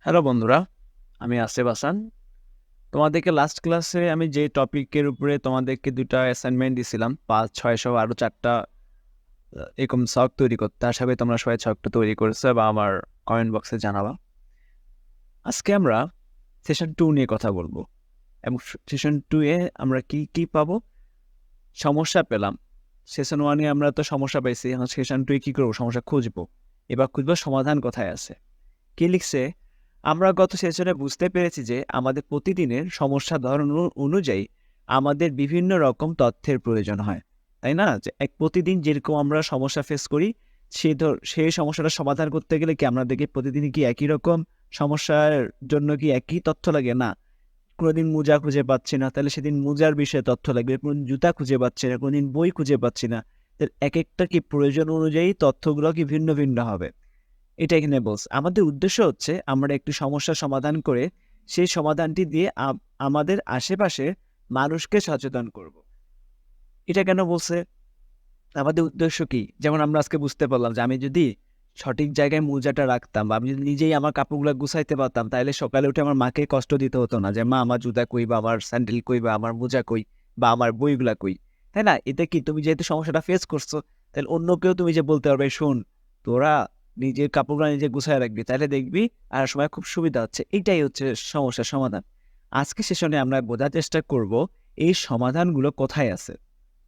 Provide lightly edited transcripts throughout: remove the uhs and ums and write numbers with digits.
Hello বন্ধুরা, আমি আসিফ হাসান। তোমাদেরকে লাস্ট ক্লাসে আমি যে টপিকের উপরে তোমাদেরকে ২টা অ্যাসাইনমেন্ট দিছিলাম, ৫, ৬ সহ আরও ৪টা এরকম ছক তৈরি করতে। আশা করি তোমরা সবাই ছকটা তৈরি করেছো বা আমার কমেন্ট বক্সে জানাবা। আজকে আমরা সেশন 2 নিয়ে কথা বলবো এবং সেশন 2 এ আমরা কি কি পাবো? সমস্যা পেলাম। সেশন 1 এ আমরা তো সমস্যা পাইছি, এখন সেশন 2 এ কি করবো? সমস্যা খুঁজবো। এবার খুঁজবো সমাধান কোথায় আছে। কি লিখছে? আমরা গত সেশনে বুঝতে পেরেছি যে আমাদের প্রতিদিনের সমস্যা ধরন অনুযায়ী আমাদের বিভিন্ন রকম তথ্যের প্রয়োজন হয়, তাই না? যে প্রতিদিন যেরকম আমরা সমস্যা ফেস করি, সেই সমস্যাটা সমাধান করতে গেলে কি আমরা দেখি প্রতিদিন কি একই রকম সমস্যার জন্য কি একই তথ্য লাগে? না। কোনোদিন মোজা খুঁজে পাচ্ছি না, তাহলে সেদিন মোজার বিষয়ে তথ্য লাগবে। কোনোদিন জুতা খুঁজে পাচ্ছি না, কোনোদিন বই খুঁজে পাচ্ছি না, তাহলে এক একটা কি প্রয়োজন অনুযায়ী তথ্যগুলো কি ভিন্ন ভিন্ন হবে। এটা এখানে বলছে। আমাদের উদ্দেশ্য হচ্ছে আমরা একটি সমস্যার সমাধান করে সেই সমাধানটি দিয়ে আমাদের আশেপাশে মানুষকে সচেতন করব। এটা কেন বলছে? আমাদের উদ্দেশ্য কি? যেমন আমরা আজকে বুঝতে পারলাম যে আমি যদি সঠিক জায়গায় মোজাটা রাখতাম বা আমি যদি নিজেই আমার কাপড়গুলো গুছাইতে পারতাম, তাহলে সকালে উঠে আমার মাকে কষ্ট দিতে হতো না যে, "মা, আমার জুতা কই? বা আমার স্যান্ডেল কই? বা আমার মোজা কই? বা আমার বইগুলা কই?" তাই না? এতে কি তুমি যেহেতু সমস্যাটা ফেস করছো, তাহলে অন্যকেও তুমি যে বলতে পারবে, "শোন, তোরা নিজের কাপড়গুলা নিজে গুছায় রাখবি। তাইলে দেখবি আর সময় খুব সুবিধা হচ্ছে।" এইটাই হচ্ছে সমস্যার সমাধান। আজকে সেশনে আমরা বোঝার চেষ্টা করব এই সমাধানগুলো কোথায় আছে।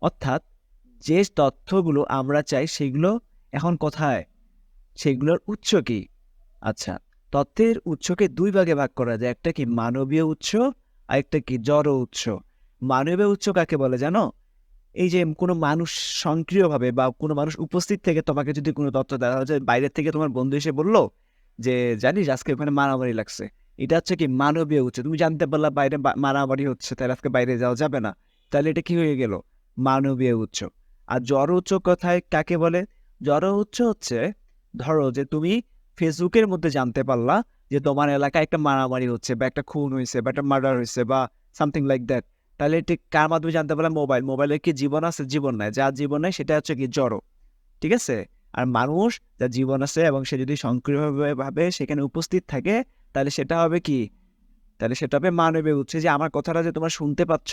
অর্থাৎ যে তথ্যগুলো আমরা চাই সেগুলো এখন কোথায়? সেগুলোর উৎস কি? আচ্ছা, তথ্যের উৎসকে ২ ভাগে ভাগ করা যায়। একটা কি মানবীয় উৎস, আরেকটা কি জড় উৎস। মানবীয় উৎস কাকে বলে জানো? এই যে কোনো মানুষ সক্রিয়ভাবে বা কোনো মানুষ উপস্থিত থেকে তোমাকে যদি কোনো তথ্য দেওয়া হয় যে বাইরের থেকে তোমার বন্ধু এসে বলল যে, "জানিস আজকে ওখানে মারামারি লাগছে।" এটা হচ্ছে কি মানবীয় উৎস। তুমি জানতে পারলা বাইরে মারামারি হচ্ছে, তাহলে আজকে বাইরে যাওয়া যাবে না। তাহলে এটা কি হয়ে গেল? মানবীয় উৎস। আর জড় উৎস কথায় কাকে বলে? জড় উৎস হচ্ছে ধরো যে তুমি ফেসবুকের মধ্যে জানতে পারলা যে তোমার এলাকায় একটা মারামারি হচ্ছে বা একটা খুন হইছে বা একটা মার্ডার হইছে বা সামথিং লাইক দ্যাট। তাহলে এটি কার মাধ্যমে জানতে পারলাম? মোবাইল। মোবাইলের কি জীবন আছে? জীবন নাই। যার জীবন নাই সেটা হচ্ছে কি জড়। ঠিক আছে? আর মানুষ যার জীবন আছে এবং সে যদি সক্রিয়ভাবে সেখানে উপস্থিত থাকে, তাহলে সেটা হবে কি? তাহলে সেটা হবে মানবীয় উৎস। যে আমার কথাটা যে তোমরা শুনতে পাচ্ছ,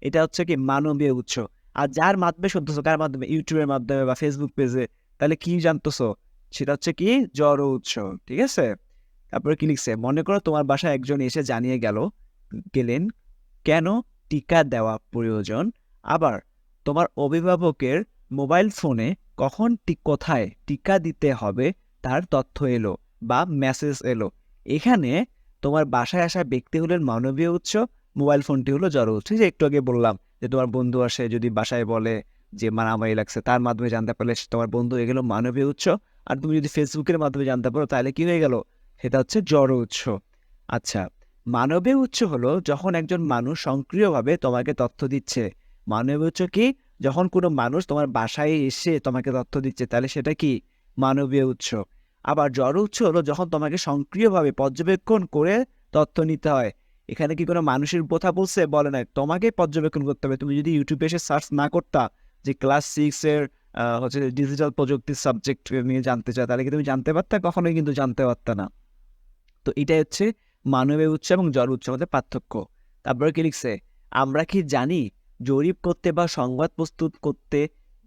এটা হচ্ছে কি মানবীয় উৎস। আর যার মাধ্যমে শুনতেছো, কার মাধ্যমে? ইউটিউবের মাধ্যমে বা ফেসবুক পেজে। তাহলে কি জানতেছো? সেটা হচ্ছে কি জড় উৎস। ঠিক আছে? তারপরে কি লিখছে? মনে করো তোমার বাসায় একজন এসে জানিয়ে গেলেন কেন টিকা দেওয়া প্রয়োজন। আবার তোমার অভিভাবকের মোবাইল ফোনে কখন কোথায় টিকা দিতে হবে তার তথ্য এলো বা মেসেজ এলো। এখানে তোমার বাসায় আসা ব্যক্তি হলেন মানবীয় উৎস, মোবাইল ফোনটি হলো জড় উৎস। যে একটু আগে বললাম যে তোমার বন্ধু আসে যদি বাসায় বলে যে মারামারি লাগছে, তার মাধ্যমে জানতে পারলে তোমার বন্ধু হয়ে গেল মানবীয় উৎস। আর তুমি যদি ফেসবুকের মাধ্যমে জানতে পারো তাহলে কি হয়ে গেল? সেটা হচ্ছে জড় উৎস। আচ্ছা, মানবীয় উৎস হলো যখন একজন মানুষ সক্রিয়ভাবে তোমাকে তথ্য দিচ্ছে। মানবীয় উৎস কি? যখন কোনো মানুষ তোমার বাসায় এসে তোমাকে তথ্য দিচ্ছে, তাহলে সেটা কি? মানবীয় উৎস। আবার জড় উৎস হলো যখন তোমাকে সক্রিয়ভাবে পর্যবেক্ষণ করে তথ্য নিতে হয়। এখানে কি কোনো মানুষের কথা বলছে? বলে নাই। তোমাকে পর্যবেক্ষণ করতে হবে। তুমি যদি ইউটিউবে এসে সার্চ না করতা যে ক্লাস 6 এর হচ্ছে ডিজিটাল প্রযুক্তির সাবজেক্ট নিয়ে জানতে চাও, তাহলে কি তুমি জানতে পারতা? কখনোই কিন্তু জানতে পারতা না। তো এটাই হচ্ছে মানবীয় উৎস এবং জড় উৎসের মধ্যে পার্থক্য। তারপরে কি লিখছে? আমরা কি জানি জরিপ করতে বা সংবাদ প্রস্তুত করতে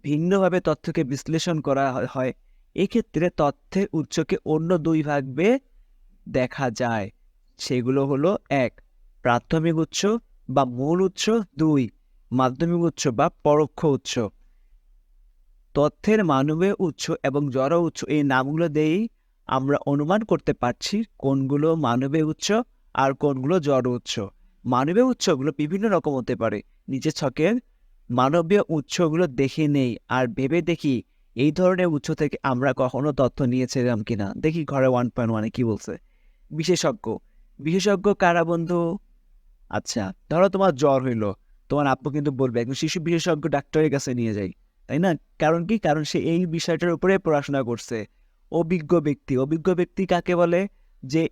ভিন্নভাবে তথ্যকে বিশ্লেষণ করা হয়? এক্ষেত্রে তথ্যের উৎসকে অন্য ২ ভাগে দেখা যায়। সেগুলো হলো ১ প্রাথমিক উৎস বা মূল উৎস, ২ মাধ্যমিক উৎস বা পরোক্ষ উৎস। তথ্যের মানবীয় উৎস এবং জড় উৎস এই নামগুলো দিয়েই আমরা অনুমান করতে পারছি কোনগুলো মানবীয় উৎস আর কোনগুলো জড় উৎস। মানবীয় উৎসগুলো বিভিন্ন রকম হতে পারে। নিচের ছকের মানবীয় উৎসগুলো দেখে নেই আর ভেবে দেখি এই ধরনের উৎস থেকে আমরা কখনো তথ্য নিয়েছিলাম কিনা। দেখি ঘরে 1.1 কি বলছে। বিশেষজ্ঞ। বিশেষজ্ঞ কারা বন্ধু? আচ্ছা, ধরো তোমার জ্বর হইলো, তোমার আব্বু কিন্তু বলবে একজন শিশু বিশেষজ্ঞ ডাক্তারের কাছে নিয়ে যাই, তাই না? কারণ কি? কারণ সে এই বিষয়টার উপরে পড়াশোনা করছে। অভিজ্ঞ ব্যক্তি। অভিজ্ঞ ব্যক্তি কাকে বলে? যে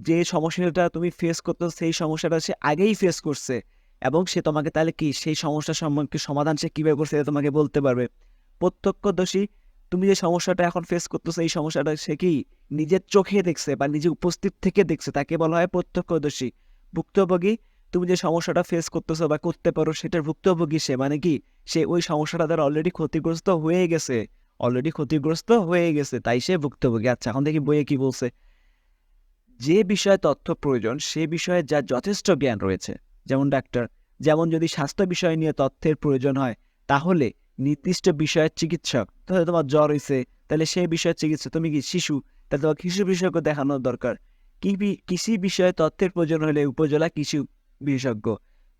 যে সমস্যাটা তুমি ফেস করতো সেই সমস্যাটা সে আগেই ফেস করছে এবং সে তোমাকে তাহলে কি সেই সমস্যার সম্পর্কে সমাধান সে কিভাবে করছে এটা তোমাকে বলতে পারবে। প্রত্যক্ষদর্শী। তুমি যে সমস্যাটা এখন ফেস করতেছো এই সমস্যাটা সে কি নিজের চোখে দেখছে বা নিজে উপস্থিত থেকে দেখছে, তাকে বলা হয় প্রত্যক্ষদর্শী। ভুক্তভোগী, তুমি যে সমস্যাটা ফেস করতেছো বা করতে পারো সেটার ভুক্তভোগী সে, মানে কি সে ওই সমস্যাটা দ্বারা অলরেডি ক্ষতিগ্রস্ত হয়ে গেছে, তাই সে ভুক্তভোগী। আচ্ছা, এখন দেখি বইয়ে কি বলছে। যে বিষয়ে তথ্য প্রয়োজন সে বিষয়ে যার যথেষ্ট জ্ঞান রয়েছে, যেমন ডাক্তার, যেমন যদি স্বাস্থ্য বিষয় নিয়ে তথ্যের প্রয়োজন হয় তাহলে নির্দিষ্ট বিষয়ের চিকিৎসক, তাহলে তোমার জ্বর হয়েছে তাহলে সেই বিষয়ের চিকিৎসক, তুমি কি শিশু তাহলে তোমার শিশু বিশেষজ্ঞ দেখানোর দরকার। কৃষি বিষয়ে তথ্যের প্রয়োজন হলে উপজেলা কৃষি বিশেষজ্ঞ।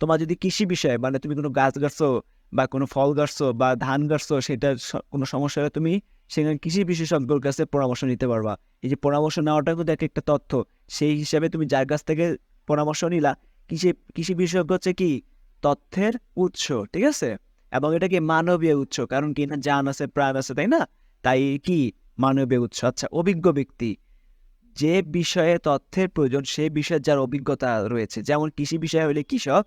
তোমার যদি কৃষি বিষয়ে মানে তুমি কোনো গাছ গাছছো বা কোনো ফল গাছছো বা ধান গাছছো, সেটার কোনো সমস্যা হলে তুমি সেখানে কৃষি বিশেষজ্ঞর কাছে পরামর্শ নিতে পারবা। এই যে পরামর্শ নেওয়াটা কিন্তু একটা তথ্য, সেই হিসাবে তুমি যার কাছ থেকে পরামর্শ নিলা, কৃষি বিশেষজ্ঞ হচ্ছে কি তথ্যের উৎস, ঠিক আছে। এবং এটা কি মানবীয় উৎস, কারণ কি না জান আছে প্রাণ আছে, তাই না, তাই কি মানবীয় উৎস। আচ্ছা, অভিজ্ঞ ব্যক্তি, যে বিষয়ে তথ্যের প্রয়োজন সে বিষয়ে যার অভিজ্ঞতা রয়েছে, যেমন কৃষি বিষয় হলে কৃষক,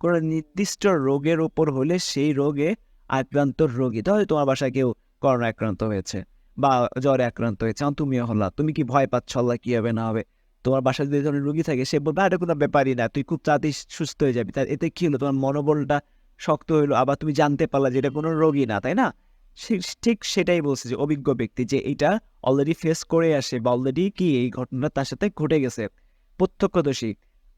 কোনো নির্দিষ্ট রোগের উপর হলে সেই রোগে আক্রান্ত রোগী, তাহলে তোমার বাসায় কেউ করোনা আক্রান্ত হয়েছে বা জ্বরে আক্রান্ত হয়েছে, তুমিও হলা, তুমি কি ভয় পাচ্ছ আল্লাহ কি হবে না হবে। তোমার বাসায় যদি ধরনের রোগী থাকে সে বলবে এটা কোনো ব্যাপারই না, তুই খুব তাড়াতাড়ি সুস্থ হয়ে যাবি, তাই এতে কি হলো, তোমার মনোবলটা শক্ত হইলো, আবার তুমি জানতে পারলা যে এটা কোনো রোগী না, তাই না। ঠিক সেটাই বলছে যে অভিজ্ঞ ব্যক্তি যে এটা অলরেডি ফেস করে আসে বা অলরেডি কি এই ঘটনা তার সাথে ঘটে গেছে। প্রত্যক্ষদর্শী,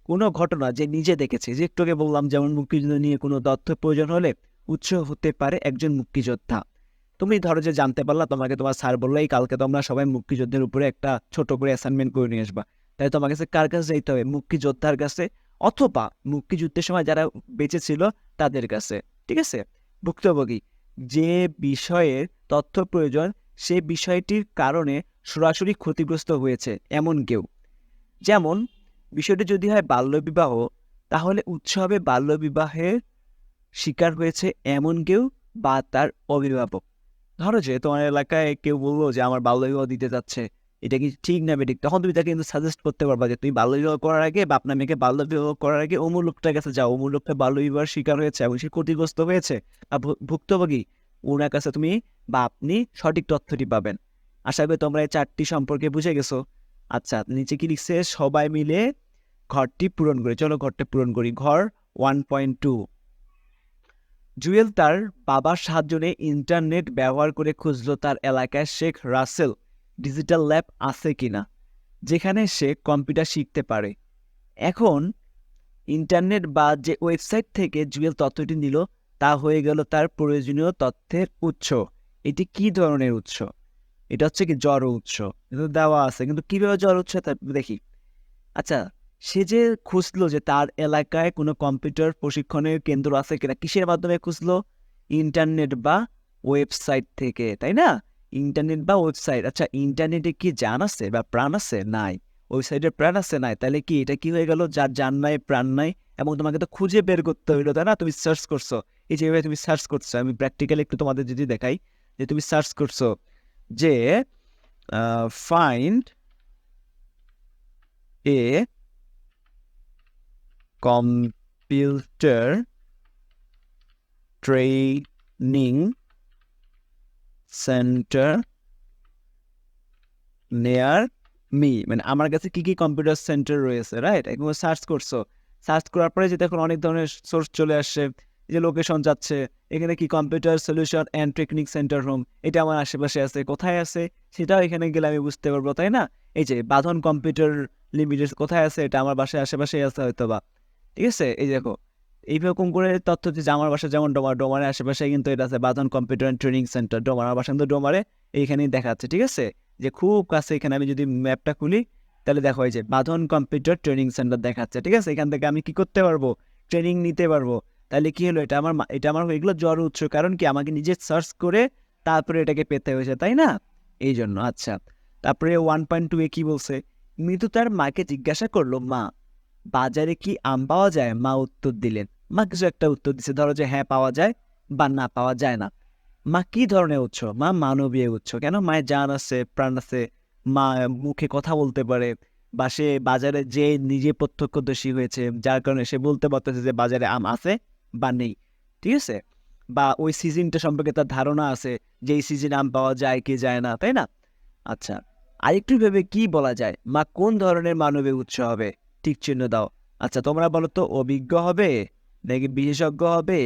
কোনো ঘটনা যে নিজে দেখেছে, যে একটু আগে বললাম যেমন মুক্তিযুদ্ধ নিয়ে কোনো তথ্য প্রয়োজন হলে উৎস হতে পারে একজন মুক্তিযোদ্ধা। তুমি ধরো যে জানতে পারলা, তোমাকে তোমার স্যার বললো এই কালকে তোমরা সবাই মুক্তিযুদ্ধের উপরে একটা ছোট করে অ্যাসাইনমেন্ট করে নিয়ে আসবা, তাই তোমার কাছে কার কাছে যাইতে হবে, মুক্তিযোদ্ধার কাছে, অথবা মুক্তিযুদ্ধের সময় যারা বেঁচে ছিল তাদের কাছে, ঠিক আছে। ভুক্তভোগী, যে বিষয়ের তথ্য প্রয়োজন সে বিষয়টির কারণে সরাসরি ক্ষতিগ্রস্ত হয়েছে এমন কেউ, যেমন বিষয়টি যদি হয় বাল্যবিবাহ তাহলে উৎস হবে বাল্যবিবাহের শিকার হয়েছে এমন কেউ বা তার অভিভাবক। ধরো যে তোমার এলাকায় কেউ বললো যে আমার বাল্যবিবাহ দিতে যাচ্ছে, এটা কি ঠিক না বেঠিক, তখন তুমি তাকে কিন্তু সাজেস্ট করতে পারবা যে তুমি বাল্যবিবাহ করার আগে বা আপনার মেয়েকে বাল্যবিবাহ করার আগে অমুক লোকটার কাছে যাও, অমুক লোকটা বাল্যবিবাহের শিকার হয়েছে এবং সে ক্ষতিগ্রস্ত হয়েছে আর ভুক্তভোগী, ওনার কাছে তুমি বা আপনি সঠিক তথ্যটি পাবেন। আশা করি তোমরা এই চারটি সম্পর্কে বুঝে গেছো। আচ্ছা, নিচে কি লিখছে, সবাই মিলে ঘরটি পূরণ করি, চলো ঘরটা পূরণ করি। ঘর 1.2। জুয়েল তার বাবার সাহায্য নিয়ে ইন্টারনেট ব্যবহার করে খুঁজল তার এলাকায় শেখ রাসেল ডিজিটাল ল্যাব আছে কিনা, যেখানে সে কম্পিউটার শিখতে পারে। এখন ইন্টারনেট বা যে ওয়েবসাইট থেকে জুয়েল তথ্যটি নিল তা হয়ে গেল তার প্রয়োজনীয় তথ্যের উৎস। এটি কি ধরনের উৎস, এটা হচ্ছে কি জড় উৎস, এটা দেওয়া আছে, কিন্তু কিভাবে জড় উৎস তা দেখি। আচ্ছা, সে যে খুঁজলো যে তার এলাকায় কোনো কম্পিউটার প্রশিক্ষণের কেন্দ্র আছে কিনা, কিসের মাধ্যমে খুঁজলো, ইন্টারনেট বা ওয়েবসাইট থেকে, তাই না, ইন্টারনেট বা ওয়েবসাইট। আচ্ছা, ইন্টারনেটে কি জান আছে বা প্রাণ আছে, নাই, ওয়েবসাইটে প্রাণ আছে, নাই, তাহলে কি এটা কি হয়ে গেল যার জান নাই প্রাণ নাই, এবং তোমাকে তো খুঁজে বের করতে হইলো, তাই না, তুমি সার্চ করছো, এই যেভাবে তুমি সার্চ করছো, আমি প্র্যাকটিক্যালি একটু তোমাদের যদি দেখাই, যে তুমি সার্চ করছো যে find a computer training centre নেয়ার মি, মানে আমার কাছে কি কি কম্পিউটার সেন্টার রয়েছে, রাইট, এখন সার্চ করছো, সার্চ করার পরে যে দেখুন অনেক ধরনের সোর্স চলে আসছে, এই যে লোকেশন যাচ্ছে, এখানে কি computer solution and technique centre home, এটা আমার আশেপাশে আছে, কোথায় আছে সেটাও এখানে গেলে আমি বুঝতে পারবো, তাই না। এই যে বাঁধন কম্পিউটার লিমিটেড কোথায় আছে, এটা আমার বাসায় আশেপাশেই আছে হয়তো বা, ঠিক আছে। এই দেখো এইরকম করে তথ্য যে আমার বাসা যেমন ডোমারের আশেপাশে কিন্তু এটা আছে বাঁধন computer and training centre Domar, আমার বাসা কিন্তু ডোমারে, এইখানেই দেখা যাচ্ছে, ঠিক আছে, যে খুব কাছে। এখানে আমি যদি ম্যাপটা খুলি তাহলে দেখো এই যে বাঁধন কম্পিউটার ট্রেনিং সেন্টার দেখাচ্ছে, ঠিক আছে, এখান থেকে আমি কি করতে পারবো, ট্রেনিং নিতে পারবো। তাহলে কি হলো, এটা আমার এগুলো জড় উৎস, কারণ কি আমাকে নিজে সার্চ করে তারপরে এটাকে পেতে হয়েছে, তাই না, এই জন্য। আচ্ছা, তারপরে 1.2 এ কি বলছে, মৃদু তার মাকে জিজ্ঞাসা করলো, মা বাজারে কি আম পাওয়া যায়, মা উত্তর দিলেন, মা কিছু একটা উত্তর দিচ্ছে, ধরো যে হ্যাঁ পাওয়া যায় বা না পাওয়া যায় না। মা কি ধরনের উৎস, মা মানবীয় উৎস, কেন, মায়ের জান আছে প্রাণ আছে, মা মুখে কথা বলতে পারে, বা সে বাজারে যে নিজে প্রত্যক্ষদর্শী হয়েছে যার কারণে সে বলতে পারতেছে যে বাজারে আম আছে বা নেই, ঠিক আছে। বা ওই সিজনটা সম্পর্কে তার ধারণা আছে যে এই সিজনে আম পাওয়া যায় কি যায় না, তাই না? আচ্ছা, আরেকটু ভেবে কি বলা যায়? মা কোন ধরনের মানবিক উৎস হবে? টিক চিহ্ন দাও। আচ্ছা, তোমরা বলো তো, অভিজ্ঞ হবে নাকি বিশেষজ্ঞ হবে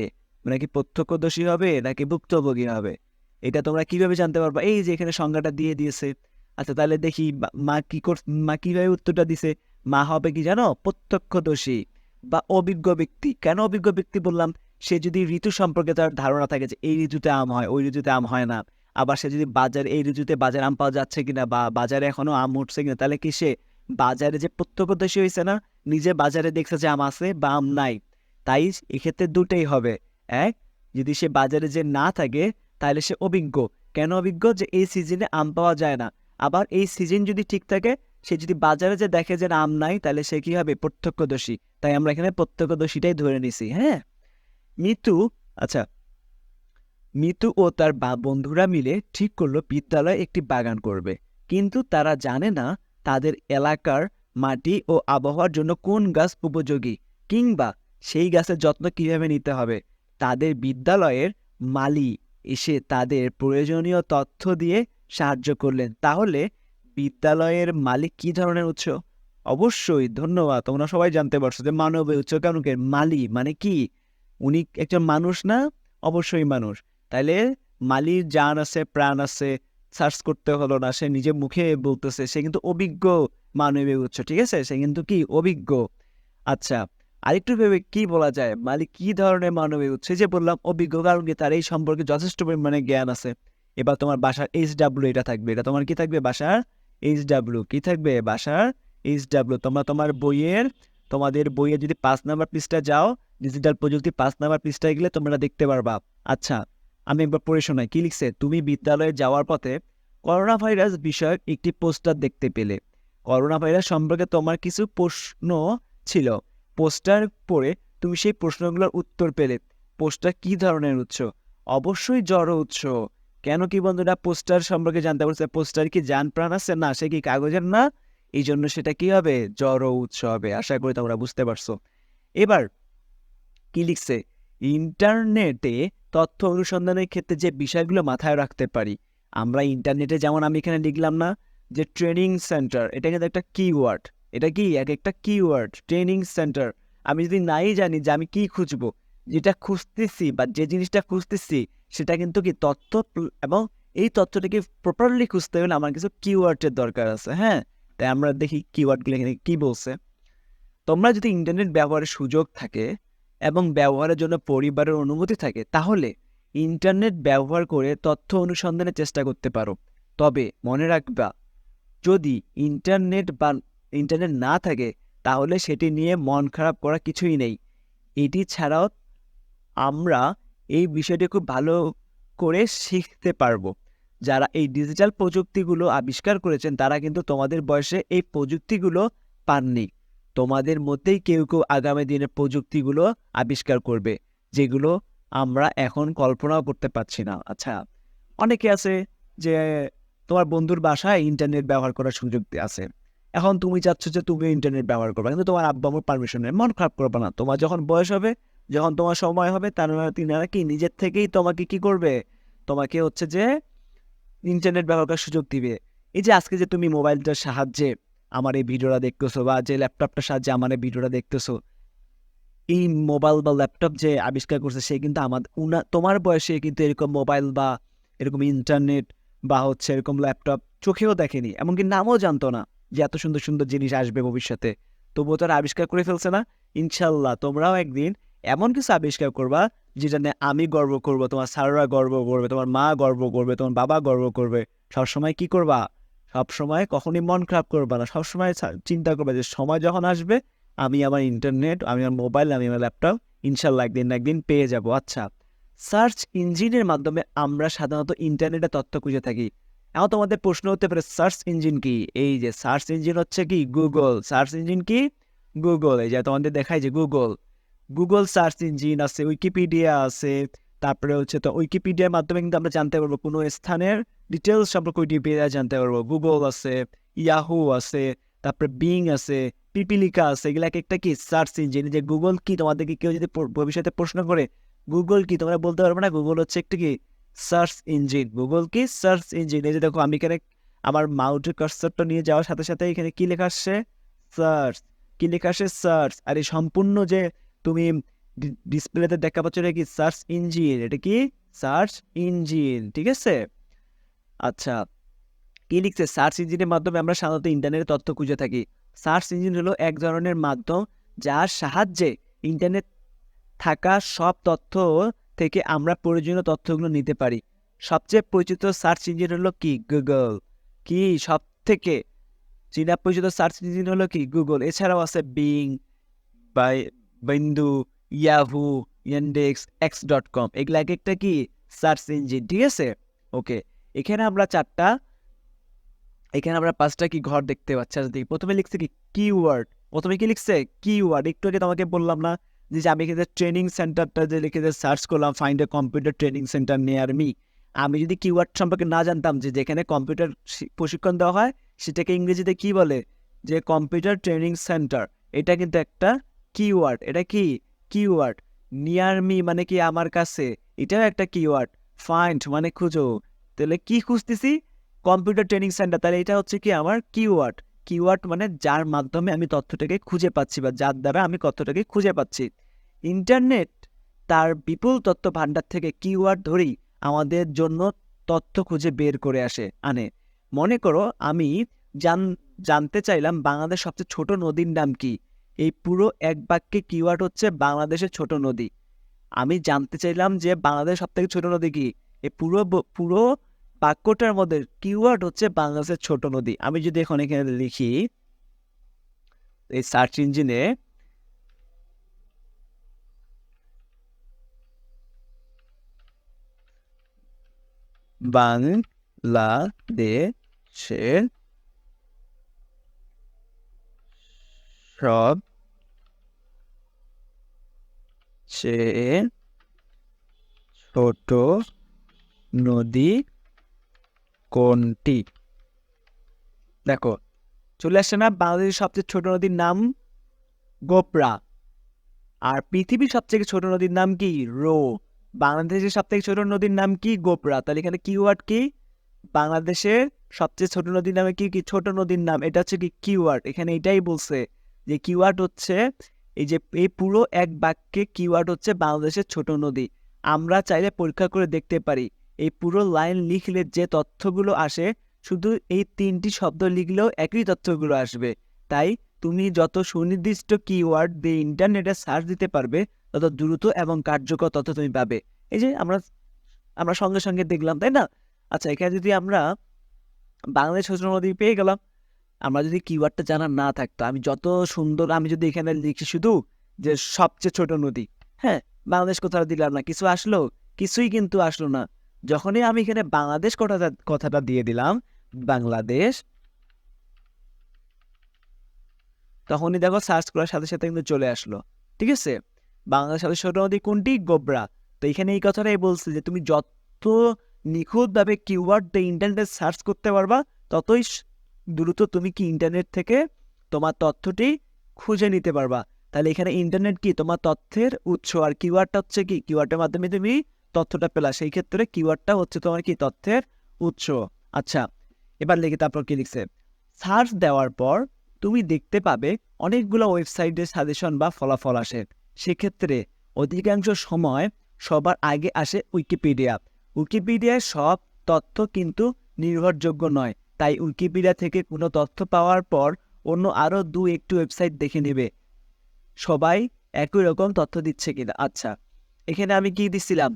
নাকি প্রত্যক্ষদর্শী হবে নাকি ভুক্তভোগী হবে? এটা তোমরা কিভাবে জানতে পারবা? এই যে এখানে সংজ্ঞাটা দিয়ে দিয়েছে। আচ্ছা, তাহলে দেখি মা কিভাবে উত্তরটা দিছে। মা হবে কি জানো? প্রত্যক্ষদর্শী বা অভিজ্ঞ ব্যক্তি। কেন অভিজ্ঞ ব্যক্তি বললাম? সে যদি ঋতু সম্পর্কে তার ধারণা থাকে যে এই ঋতুতে আম হয়, ওই ঋতুতে আম হয় না, আবার সে যদি এই ঋতুতে বাজারে আম পাওয়া যাচ্ছে কিনা বা বাজারে এখনো আম উঠছে কিনা, তাহলে কি সে বাজারে যে প্রত্যক্ষদর্শী হয়েছে না, নিজে বাজারে দেখছে যে আম আছে বা আম নাই। তাই এক্ষেত্রে দুটোই হবে। এক, যদি সে বাজারে যে না থাকে তাহলে সে অভিজ্ঞ। কেন অভিজ্ঞ? যে এই সিজনে আম পাওয়া যায় না। আবার এই সিজন যদি ঠিক থাকে, সে যদি বাজারে যে দেখে যে আম নাই, তাহলে সে কি হবে? প্রত্যক্ষদর্শী। তাই আমরা এখানে প্রত্যক্ষদর্শীটাই ধরে নিছি। হ্যাঁ, মিতু। আচ্ছা, মিতু ও তার বন্ধুরা মিলে ঠিক করলো বিদ্যালয়ে একটি বাগান করবে, কিন্তু তারা জানে না তাদের এলাকার মাটি ও আবহাওয়ার জন্য কোন গাছ উপযোগী, কিংবা সেই গাছের যত্ন কিভাবে নিতে হবে। তাদের বিদ্যালয়ের মালি এসে তাদের প্রয়োজনীয় তথ্য দিয়ে সাহায্য করলেন। তাহলে বিদ্যালয়ের মালিক কি ধরনের উৎস? অবশ্যই, ধন্যবাদ, তোমরা সবাই জানতে পারছো যে মানবীয় উৎস। কেন মালি মানে কি? উনি একজন মানুষ না? অবশ্যই মানুষ। তাইলে মালির জান আছে, প্রাণ আছে, সার্চ করতে হলো না, সে নিজে মুখে বলতেছে, সে কিন্তু অভিজ্ঞ মানবীয় উৎস। ঠিক আছে, সে কিন্তু কি অভিজ্ঞ। আচ্ছা, আরেকটু ভেবে কি বলা যায়? মালিক কি ধরনের মানবীয় উৎস? যে বললাম অভিজ্ঞ, কারণ কি তার এই সম্পর্কে যথেষ্ট পরিমাণে জ্ঞান আছে। এবার তোমার বাসার HW এটা থাকবে, এটা তোমার কি থাকবে? বাসার HW কি থাকবে? বাসার HW। তোমাদের বইয়ে যদি 5 নম্বর পৃষ্ঠা যাও, ডিজিটাল প্রযুক্তি 5 নম্বর পৃষ্ঠায় গেলে তোমরা দেখতে পারবা। আচ্ছা, আমি একবার পড়ে শোনাই কি লিখছে। তুমি বিদ্যালয়ে যাওয়ার পথে করোনা ভাইরাস বিষয়ক একটি পোস্টার দেখতে পেলে। করোনা ভাইরাস সম্পর্কে তোমার কিছু প্রশ্ন ছিল। পোস্টার পড়ে তুমি সেই প্রশ্নগুলোর উত্তর পেলে। পোস্টার কি ধরনের উৎস? অবশ্যই জড় উৎস। কেন কি বন্ধুরা পোস্টার সম্পর্কে জানতে বলছে? পোস্টার কি জান প্রাণ আছে? না, সে কি কাগজের না? এই জন্য সেটা কি হবে? জড় উৎস হবে। আশা করি তোমরা বুঝতে পারছো। এবার কি লিখছে? ইন্টারনেটে তথ্য অনুসন্ধানের ক্ষেত্রে যে বিষয়গুলো মাথায় রাখতে পারি আমরা। ইন্টারনেটে যেমন আমি এখানে লিখলাম না যে ট্রেনিং সেন্টার, এটা কিন্তু একটা কিওয়ার্ড। এটা কি একটা কিওয়ার্ড, ট্রেনিং সেন্টার। আমি যদি নাই জানি যে আমি কি খুঁজবো, যেটা খুঁজতেছি বা যে জিনিসটা খুঁজতেছি সেটা কিন্তু কি তথ্য, এবং এই তথ্যটাকে প্রপারলি খুঁজতে হলে আমার কিছু কিওয়ার্ডের দরকার আছে। হ্যাঁ, তাই আমরা দেখি কিওয়ার্ডগুলো এখানে কি বলছে। তোমরা যদি ইন্টারনেট ব্যবহারের সুযোগ থাকে এবং ব্যবহারের জন্য পরিবারের অনুমতি থাকে, তাহলে ইন্টারনেট ব্যবহার করে তথ্য অনুসন্ধানের চেষ্টা করতে পারো। তবে মনে রাখবা, যদি ইন্টারনেট না থাকে, তাহলে সেটি নিয়ে মন খারাপ করা কিছুই নেই। এটি ছাড়াও আমরা এই বিষয়টি খুব ভালো করে শিখতে পারবো। যারা এই ডিজিটাল প্রযুক্তিগুলো আবিষ্কার করেছেন তারা কিন্তু তোমাদের বয়সে এই প্রযুক্তিগুলো পাননি। তোমাদের মধ্যেই কেউ কেউ আগামী দিনের প্রযুক্তিগুলো আবিষ্কার করবে, যেগুলো আমরা এখন কল্পনাও করতে পারছি না। আচ্ছা, অনেকে আছে যে তোমার বন্ধুর বাসায় ইন্টারনেট ব্যবহার করার সুযোগ আছে। এখন তুমি চাচ্ছ যে তুমি ইন্টারনেট ব্যবহার করবে, কিন্তু তোমার আব্বা আম্মুর পারমিশন নেই। মন খারাপ করবে না। তোমার যখন বয়স হবে, যখন তোমার সময় হবে, তিনারা কি নিজের থেকেই তোমাকে কি করবে? তোমাকে হচ্ছে যে ইন্টারনেট ব্যবহার করার সুযোগ দিবে। এই যে আজকে যে তুমি মোবাইলটার সাহায্যে আমার এই ভিডিওটা দেখতেছো, বা যে ল্যাপটপটার সাহায্যে আমার এই ভিডিওটা দেখতেছো, এই মোবাইল বা ল্যাপটপ যে আবিষ্কার করছে সে কিন্তু তোমার বয়সে কিন্তু এরকম মোবাইল বা এরকম ইন্টারনেট বা হচ্ছে এরকম ল্যাপটপ চোখেও দেখেনি, এমনকি নামও জানতো না যে এত সুন্দর সুন্দর জিনিস আসবে ভবিষ্যতে। তবুও তারা আবিষ্কার করে ফেলছে না? ইনশাল্লাহ তোমরাও একদিন এমন কিছু আবিষ্কার করবা যেটা নিয়ে আমি গর্ব করব, তোমার স্যাররা গর্ব করবে, তোমার মা গর্ব করবে, তোমার বাবা গর্ব করবে। সবসময় কি করবা? সবসময় কখনই মন খারাপ করবা না। সবসময় চিন্তা করবা যে সময় যখন আসবে আমি আমার ইন্টারনেট, আমি আমার মোবাইল, আমি আমার ল্যাপটপ ইনশাল্লাহ একদিন না একদিন পেয়ে যাব। আচ্ছা, সার্চ ইঞ্জিনের মাধ্যমে আমরা সাধারণত ইন্টারনেটে তথ্য খুঁজে থাকি। এখন তোমাদের প্রশ্ন হতে পারে সার্চ ইঞ্জিন কি? এই যে সার্চ ইঞ্জিন হচ্ছে কি গুগল। সার্চ ইঞ্জিন কি? গুগল। এই যে তোমাদের দেখায় যে গুগল সার্চ ইঞ্জিন আছে, উইকিপিডিয়া আছে। তারপরে হচ্ছে তো উইকিপিডিয়ার মাধ্যমে কিন্তু আমরা জানতে পারবো কোনো স্থানের ডিটেলস সম্পর্কে উইকিপিডিয়া জানতে পারবো। গুগল আছে, ইয়াহু আছে, তারপরে বিং আছে, পিপিলিকা আছে। এগুলো এক একটা কি সার্চ ইঞ্জিন। যে গুগল কি, তোমাদেরকে কেউ যদি ভবিষ্যতে প্রশ্ন করে গুগল কি তোমরা বলতে পারবে না? গুগল হচ্ছে একটি কি সার্চ ইঞ্জিন। গুগল কি সার্চ ইঞ্জিন। এই যে দেখো আমি এখানে আমার মাউসের কার্সরটা নিয়ে যাওয়ার সাথে সাথে এখানে কি লেখা আসছে? সার্চ। কি লেখা আসে? সার্চ। আর এই সম্পূর্ণ যে তুমি ডিসপ্লেতে দেখা পাচ্ছ এটা কি সার্চ ইঞ্জিন। এটা কি সার্চ ইঞ্জিন, ঠিক আছে? আচ্ছা, কি লিখছে? সার্চ ইঞ্জিনের মাধ্যমে আমরা সাধারণত ইন্টারনেটে তথ্য খুঁজে থাকি। সার্চ ইঞ্জিন হলো এক ধরনের মাধ্যম যার সাহায্যে ইন্টারনেট থাকা সব তথ্য থেকে আমরা প্রয়োজনীয় তথ্যগুলো নিতে পারি। সবচেয়ে পরিচিত সার্চ ইঞ্জিন হলো কি? গুগল। কি সব থেকে চীনা পরিচিত সার্চ ইঞ্জিন হলো কি? গুগল। এছাড়াও আছে বিং, বাই, বিন্দু, ইয়াহু, ইন্ডেক্স, x.com। এগুলা এক একটা কি সার্চ ইঞ্জিন, ঠিক আছে? ওকে, এখানে আমরা পাঁচটা কি ঘর দেখতে পাচ্ছি। আচ্ছা দেখি, প্রথমে লিখছে কি কিওয়ার্ড। প্রথমে কি লিখছে? কিওয়ার্ড। একটু আগে তোমাকে বললাম না যে আমি এখানে ট্রেনিং সেন্টারটা যে লিখে সার্চ করলাম, find a computer training centre near me. আমি যদি কিওয়ার্ড সম্পর্কে না জানতাম যে যেখানে কম্পিউটার প্রশিক্ষণ দেওয়া হয় সেটাকে ইংরেজিতে কি বলে? যে কম্পিউটার ট্রেনিং সেন্টার। এটা কিন্তু একটা কিওয়ার্ড। এটা কি কিওয়ার্ড? নিয়ার মি মানে কি আমার কাছে, এটাও একটা কিওয়ার্ড। ফাইন্ড মানে খুঁজো, তাহলে কি খুঁজতেছি? Computer training centre. তাহলে এটা হচ্ছে কি আমার কিওয়ার্ড। কিওয়ার্ড মানে যার মাধ্যমে আমি তথ্যটাকে খুঁজে পাচ্ছি বা যার দ্বারা আমি তথ্যটাকে খুঁজে পাচ্ছি। ইন্টারনেট তার বিপুল তথ্য ভাণ্ডার থেকে কিওয়ার্ড ধরেই আমাদের জন্য তথ্য খুঁজে বের করে আনে। মনে করো আমি জানতে চাইলাম বাংলাদেশ সবচেয়ে ছোট নদীর নাম কি। এই পুরো এক বাক্যে কিওয়ার্ড হচ্ছে বাংলাদেশের ছোট নদী। আমি জানতে চাইলাম যে বাংলাদেশ সবথেকে ছোট নদী কি। এই পুরো বাক্যটার মধ্যে কিওয়ার্ড হচ্ছে বাংলাদেশের ছোট নদী। আমি যদি এখন এখানে লিখি এই সার্চ ইঞ্জিনে বাংলাদেশের সবচেয়ে ছোট নদী কোনটি? দেখো চলে আসছে না? বাংলাদেশের সবচেয়ে ছোট নদীর নাম গোপরা। আর পৃথিবীর সবথেকে ছোট নদীর নাম কি? রো। বাংলাদেশের সবথেকে ছোট নদীর নাম কি? গোপরা। তাহলে এখানে কিওয়ার্ড কি? বাংলাদেশের সবচেয়ে ছোট নদীর নামে কি? ছোট নদীর নাম। এটা হচ্ছে কি কিওয়ার্ড। এখানে এটাই বলছে যে কিওয়ার্ড হচ্ছে এই যে এই পুরো এক বাক্যে কিওয়ার্ড হচ্ছে বাংলাদেশের ছোট নদী। আমরা চাইলে পরীক্ষা করে দেখতে পারি এই পুরো লাইন লিখলে যে তথ্যগুলো আসে শুধু এই তিনটি শব্দ লিখলেও একই তথ্যগুলো আসবে। তাই তুমি যত সুনির্দিষ্ট কিওয়ার্ড দিয়ে ইন্টারনেটে সার্চ দিতে পারবে তত দ্রুত এবং কার্যকর তথ্য তুমি পাবে। এই যে আমরা সঙ্গে সঙ্গে দেখলাম, তাই না? আচ্ছা, এখানে যদি আমরা বাংলাদেশ ছোট নদী পেয়ে গেলাম, আমরা যদি কিওয়ার্ডটা জানা না থাকতো, আমি যত সুন্দর আমি যদি এখানে লিখি শুধু যে সবচেয়ে ছোট নদী, হ্যাঁ, বাংলাদেশ কোথাও দিলাম না, কিছু আসলো? কিছুই কিন্তু আসলো না। যখনই আমি এখানে বাংলাদেশ কথাটা দিয়ে দিলাম, বাংলাদেশ, তখনই দেখো সার্চ করার সাথে সাথে কিন্তু চলে আসলো, ঠিক আছে? বাংলাদেশের ছোট নদী কোনটি? গোবরা। তো এখানে এই কথাটাই বলছে যে তুমি যত নিখুঁতভাবে কিওয়ার্ড দিয়ে ইন্টারনেটে সার্চ করতে পারবা ততই দ্রুত তুমি কি ইন্টারনেট থেকে তোমার তথ্যটি খুঁজে নিতে পারবা। তাহলে এখানে ইন্টারনেট কি? তোমার তথ্যের উৎস। আর কিওয়ার্ডটা হচ্ছে কি? কিওয়ার্ডের মাধ্যমে তুমি তথ্যটা পেলা। সেই ক্ষেত্রে কিওয়ার্ডটা হচ্ছে তোমার কি? তথ্যের উৎস। আচ্ছা, এবার লিখে তারপর কি লিখছে? সার্চ দেওয়ার পর তুমি দেখতে পাবে অনেকগুলো ওয়েবসাইটের সাজেশন বা ফলাফল আসে। সেক্ষেত্রে অধিকাংশ সময় সবার আগে আসে উইকিপিডিয়া। উইকিপিডিয়ায় সব তথ্য কিন্তু নির্ভরযোগ্য নয়, তাই উইকিপিডিয়া থেকে কোনো তথ্য পাওয়ার পর অন্য আরও একটু ওয়েবসাইট দেখে নেবে সবাই একই রকম তথ্য দিচ্ছে কিনা। আচ্ছা, এখানে আমি কি দিচ্ছিলাম?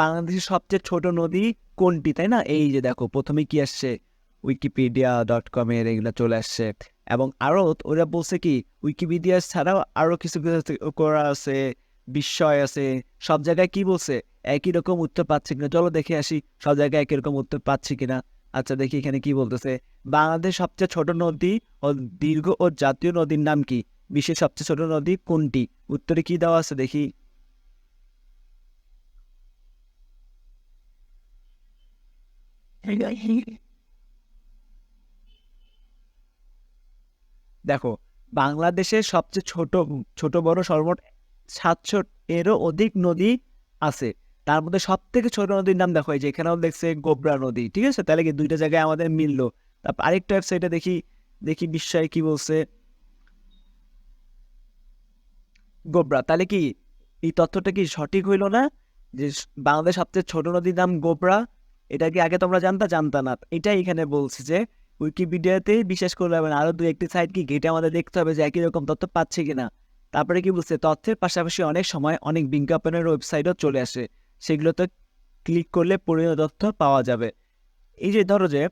বাংলাদেশের সবচেয়ে ছোট নদী কোনটি, তাই না? এই যে দেখো প্রথমে কি আসছে? wikipedia.com এর এগুলো চলে আসছে। এবং আরও ওরা বলছে কি উইকিপিডিয়া ছাড়াও আরও কিছু কিছু করা আছে, বিস্ময় আছে। সব জায়গায় কি বলছে? একই রকম উত্তর পাচ্ছি কিনা, চলো দেখে আসি সব জায়গায় একই রকম উত্তর পাচ্ছি কিনা। আচ্ছা দেখি এখানে কি বলতেছে। বাংলাদেশ সবচেয়ে ছোট নদী ও দীর্ঘ ও জাতীয় নদীর নাম কি? বিশ্বের সবচেয়ে ছোট নদী কোনটি? উত্তরে কি দেওয়া আছে দেখি। দেখো, বাংলাদেশের সবচেয়ে ছোট বড় সর্বমোট 700 এরও অধিক নদী আছে, তার মধ্যে সব থেকে ছোট নদীর নাম দেখো, এই যে এখানেও দেখছে গোবরা নদী, ঠিক আছে? তাহলে কি দুইটা জায়গায় আমাদের মিললো। তারপর আরেকটা ওয়েবসাইটে দেখি দেখি বিস্ময় কি বলছে, গোবরা। তাহলে কি এই তথ্যটা কি সঠিক হইলো না, যে বাংলাদেশ সবচেয়ে ছোট নদীর নাম গোবরা? এটা কি আগে তোমরা জানতা না? এটাই এখানে বলছে যে উইকিপিডিয়াতে বিশ্বাস করলে হবে না, আরো দুই একটি সাইট কি ঘেটে আমাদের দেখতে হবে যে একই রকম তথ্য পাচ্ছে কিনা। তারপরে কি বলছে, তথ্যের পাশাপাশি অনেক সময় অনেক বিজ্ঞাপনের ওয়েবসাইটও চলে আসে, সেগুলোতে ক্লিক করলে পুরো তথ্য পাওয়া যাবে। এই যে ধরো যে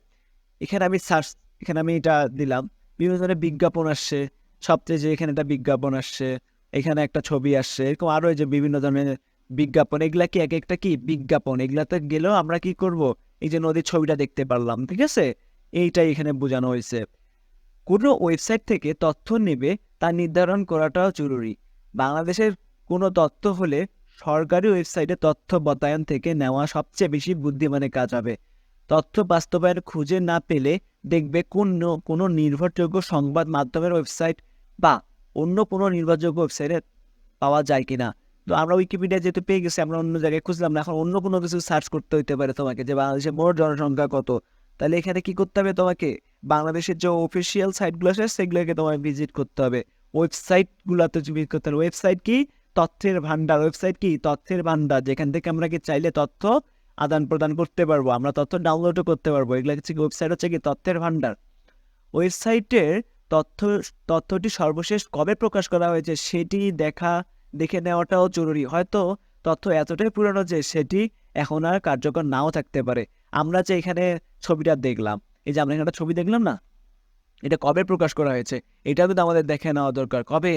এখানে আমি সার্চ, এখানে আমি এটা দিলাম, বিভিন্ন ধরনের বিজ্ঞাপন আসছে, সবচেয়ে যে এখানে একটা বিজ্ঞাপন আসছে, এখানে একটা ছবি আসছে, এরকম আরো এই যে বিভিন্ন ধরনের বিজ্ঞাপন, এগুলা কি এক একটা কি বিজ্ঞাপন, এগুলাতে গেলেও আমরা কি করব, এই যে নদীর ছবিটা দেখতে পারলাম, ঠিক আছে? এইটাই এখানে বোঝানো হয়েছে। কোনো ওয়েবসাইট থেকে তথ্য নেবে তা নির্ধারণ করাটাও জরুরি। বাংলাদেশের কোনো তথ্য হলে সরকারি ওয়েবসাইটে তথ্য বাতায়ন থেকে নেওয়া সবচেয়ে বেশি বুদ্ধিমানের কাজ হবে। তথ্য বাস্তবায়ন খুঁজে না পেলে দেখবে কোনো নির্ভরযোগ্য সংবাদ মাধ্যমের ওয়েবসাইট বা অন্য কোনো নির্ভরযোগ্য ওয়েবসাইটে পাওয়া যায় কিনা। তো আমরা উইকিপিডিয়া যেহেতু পেয়ে গেছি, আমরা অন্য জায়গায় খুঁজলাম না, এখন অন্য কোনো কিছু সার্চ করতে হইতে পারে তোমাকে, যে বাংলাদেশের মোট জনসংখ্যা কত। তাহলে এখানে কি করতে হবে তোমাকে, বাংলাদেশের যে অফিসিয়াল সাইটগুলো আছে সেগুলোকে তোমায় ভিজিট করতে হবে, ওয়েবসাইটগুলোতে ভিজিট করতে হবে। ওয়েবসাইট কি? তথ্যের ভান্ডার। ওয়েবসাইট কি? তথ্যের ভান্ডার, যেখান থেকে আমরা কি চাইলে তথ্য আদান প্রদান করতে পারবো, আমরা তথ্য ডাউনলোডও করতে পারবো। এগুলো হচ্ছে কি, ওয়েবসাইট হচ্ছে কি তথ্যের ভান্ডার। ওয়েবসাইটের তথ্যটি সর্বশেষ কবে প্রকাশ করা হয়েছে সেটি দেখে নেওয়াটাও জরুরি। হয়তো তথ্য এতটাই পুরানো যে সেটি এখন আর কার্যকর নাও থাকতে পারে। আমরা যে এখানে ছবিটা দেখলাম, এই যে আমরা এখানে একটা ছবি দেখলাম না, এটা কবে প্রকাশ করা হয়েছে এটাও কিন্তু আমাদের দেখে নেওয়া দরকার। কবে?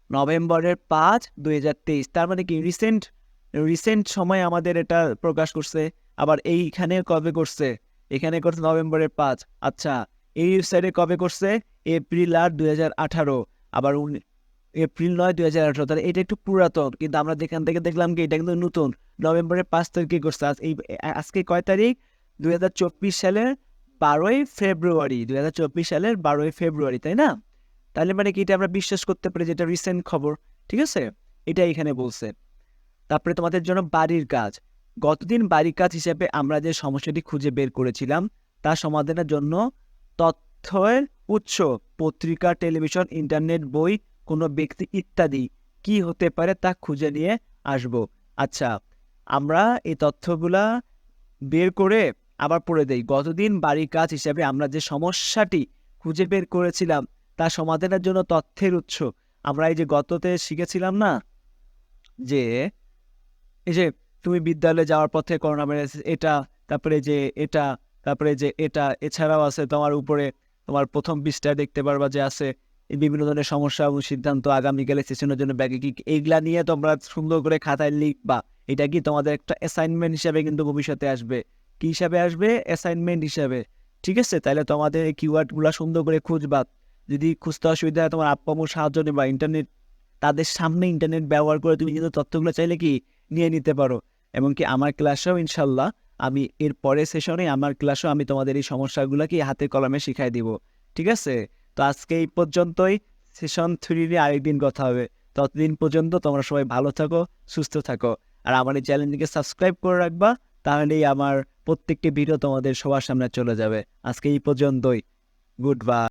নভেম্বরের 5, 2023। তার মানে কি রিসেন্ট সময় আমাদের এটা প্রকাশ করছে। আবার এইখানে কবে করছে? এখানে করছে নভেম্বরের 5। আচ্ছা, এই ওয়েবসাইটে কবে করছে? এপ্রিল 8, 2018। আবার এপ্রিল 9, 2018। তাহলে এটা একটু পুরাতন, কিন্তু আমরা যেখান থেকে দেখলাম কি এটা কিন্তু নতুন। নভেম্বরের 5 তারিখে করছে। আজকে কয় তারিখ? 2024 সালের 12ই ফেব্রুয়ারি। 2024 সালের 12ই ফেব্রুয়ারি, তাই না? তাহলে মানে কি এটা আমরা বিশ্বাস করতে পারি যে এটা রিসেন্ট খবর, ঠিক আছে? এটা এখানে বলছে। তারপরে তোমাদের জন্য বাড়ির কাজ। গতদিন বাড়ির কাজ হিসেবে আমরা যে সমস্যাটি খুঁজে বের করেছিলাম তা সমাধানের জন্য তথ্যের উৎস, পত্রিকা, টেলিভিশন, ইন্টারনেট, বই, কোনো ব্যক্তি ইত্যাদি কি হতে পারে তা খুঁজে নিয়ে আসব। আচ্ছা, আমরা এই তথ্যগুলা বের করে আবার পড়ে দেই। গতদিন বাড়ির কাজ হিসেবে আমরা যে সমস্যাটি খুঁজে বের করেছিলাম তা সমাধানের জন্য তথ্যের উৎস। আমরা এই যে গততে শিখেছিলাম না, যে এই যে তুমি বিদ্যালয়ে যাওয়ার পথে করোনা ভাইরাস এটা, তারপরে যে এটা, তারপরে যে এটা, এছাড়াও আছে তোমার উপরে তোমার প্রথম পৃষ্ঠায় দেখতে পারবা যে আছে এই বিভিন্ন ধরনের সমস্যা এবং সিদ্ধান্ত আগামীকালের সেশনের জন্য ব্যাগে কি, এইগুলা নিয়ে তোমরা সুন্দর করে খাতায় লিখবা। এটা কি তোমাদের একটা অ্যাসাইনমেন্ট হিসাবে কিন্তু ভবিষ্যতে আসবে। কি হিসাবে আসবে? অ্যাসাইনমেন্ট হিসাবে, ঠিক আছে? তাহলে তোমাদের এই কিওয়ার্ডগুলো সুন্দর করে খুঁজবা। যদি খুঁজতে অসুবিধা হয় তোমার আপ্পা আম্মুর সাহায্য নেবা, ইন্টারনেট, তাদের সামনে ইন্টারনেট ব্যবহার করে তুমি কিন্তু তথ্যগুলো চাইলে কি নিয়ে নিতে পারো। এমনকি আমার ক্লাসেও ইনশাল্লাহ আমি এর পরের সেশনে আমার ক্লাসেও আমি তোমাদের এই সমস্যাগুলো কি হাতে কলমে শিখাই দিব, ঠিক আছে? তো আজকে এই পর্যন্তই। সেশন 3 নিয়ে আরেকদিন কথা হবে। ততদিন পর্যন্ত তোমরা সবাই ভালো থাকো, সুস্থ থাকো। আর আমার এই চ্যানেলটিকে সাবস্ক্রাইব করে রাখবা, তাহলেই আমার প্রত্যেকটি ভিডিও তোমাদের সবার সামনে চলে যাবে। আজকে এই পর্যন্তই। Good bye.